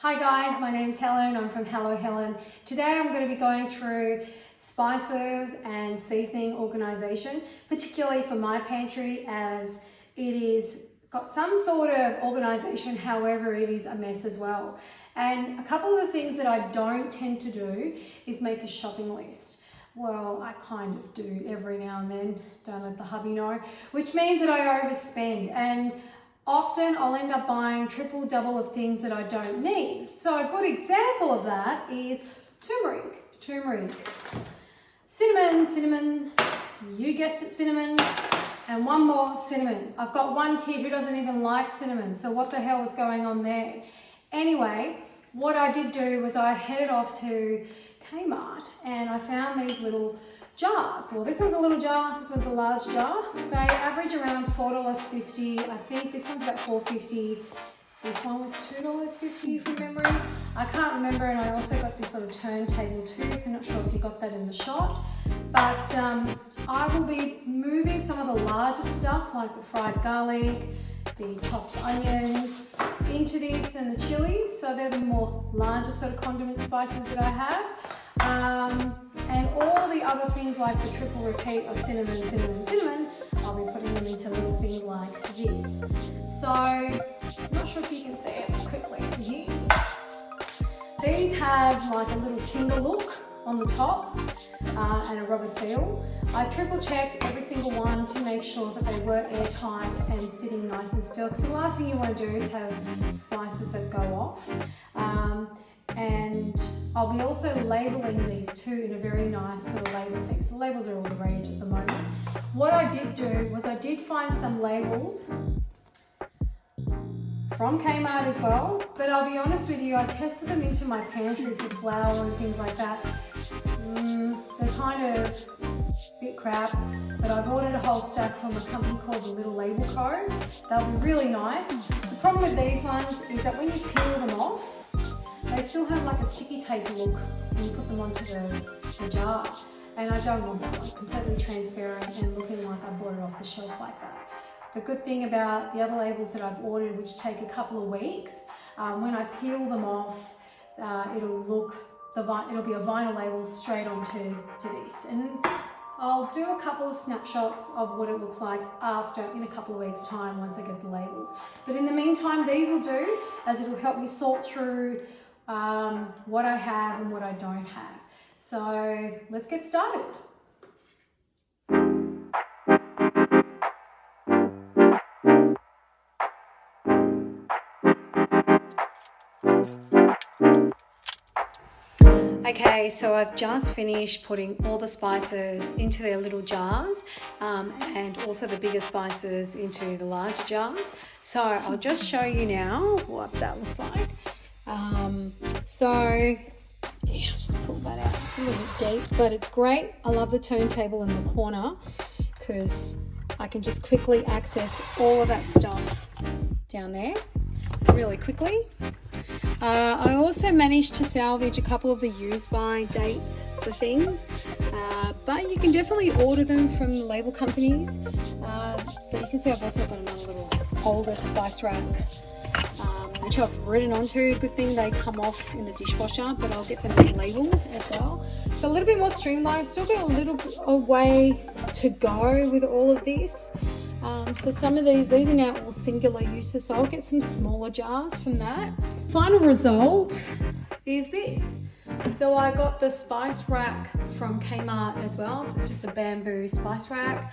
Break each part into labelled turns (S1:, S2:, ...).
S1: Hi guys, my name is Helen. I'm from HelloHelen. Today I'm going to be going through spices and seasoning organisation, particularly for my pantry as it is got some sort of organisation, however it is a mess as well. And a couple of the things that I don't tend to do is make a shopping list. Well, I kind of do every now and then, don't let the hubby know, which means that I overspend, and often I'll end up buying triple, double of things that I don't need. So a good example of that is turmeric, cinnamon, you guessed it, cinnamon, and one more cinnamon. I've got one kid who doesn't even like cinnamon, so what the hell is going on there? Anyway, what I did do was I headed off to Kmart and I found these little jars. Well, this one's a little jar, this one's a large jar. They average around $4.50. I think this one's about $4.50. This one was $2.50 from memory. I can't remember, and I also got this little turntable too, so I'm not sure if you got that in the shot. But I will be moving some of the larger stuff like the fried garlic, the chopped onions into this, and the chilies. So they're the more larger sort of condiment spices that I have. And all the other things like the triple repeat of cinnamon, I'll be putting them into little things like this. So, I'm not sure if you can see it quickly here. These have like a little timber look on the top and a rubber seal. I triple checked every single one to make sure that they were airtight and sitting nice and still, because the last thing you want to do is have spices that go off. And I'll be also labelling these too in a very nice sort of label thing. So the labels are all the rage at the moment. What I did do was I did find some labels from Kmart as well, but I'll be honest with you, I tested them into my pantry for flour and things like that. They're kind of a bit crap, but I've ordered a whole stack from a company called The Little Label Co. They'll be really nice. The problem with these ones is that when you peel them off, they still have like a sticky tape look when you put them onto the jar. And I don't want that one, completely transparent and looking like I bought it off the shelf like that. The good thing about the other labels that I've ordered, which take a couple of weeks, when I peel them off, it'll be a vinyl label straight onto this. And I'll do a couple of snapshots of what it looks like in a couple of weeks' time once I get the labels. But in the meantime, these will do, as it'll help me sort through what I have and what I don't have. So let's get started. Okay, so I've just finished putting all the spices into their little jars and also the bigger spices into the larger jars. So I'll just show you now what that looks like. Yeah, I'll just pull that out. It's a little bit deep, but it's great. I love the turntable in the corner because I can just quickly access all of that stuff down there really quickly. I also managed to salvage a couple of the use by dates for things, but you can definitely order them from the label companies. So you can see I've also got another little older spice rack, which I've written onto. Good thing they come off in the dishwasher, but I'll get them labelled as well. So a little bit more streamlined. I've still got a little way to go with all of this. So some of these are now all singular uses, so I'll get some smaller jars from that. Final result is this. So I got the spice rack from Kmart as well. So it's just a bamboo spice rack.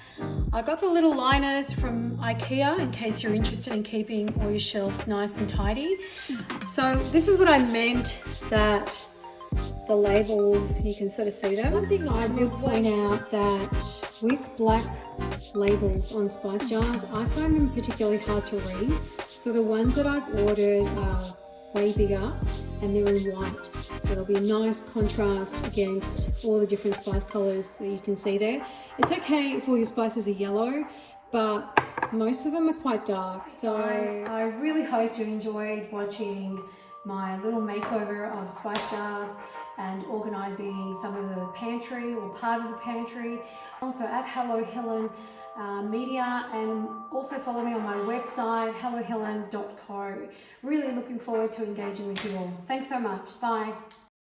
S1: I got the little liners from IKEA in case you're interested in keeping all your shelves nice and tidy. So this is what I meant that the labels, you can sort of see them. One thing I will point out that with black labels on spice jars, I find them particularly hard to read. So the ones that I've ordered are way bigger and they're in white. So there'll be a nice contrast against all the different spice colours that you can see there. It's okay if all your spices are yellow, but most of them are quite dark. So I really hope you enjoyed watching my little makeover of spice jars and organising some of the pantry or part of the pantry. Also at HelloHelen, media, and also follow me on my website, HelloHelen.co. Really looking forward to engaging with you all. Thanks so much. Bye.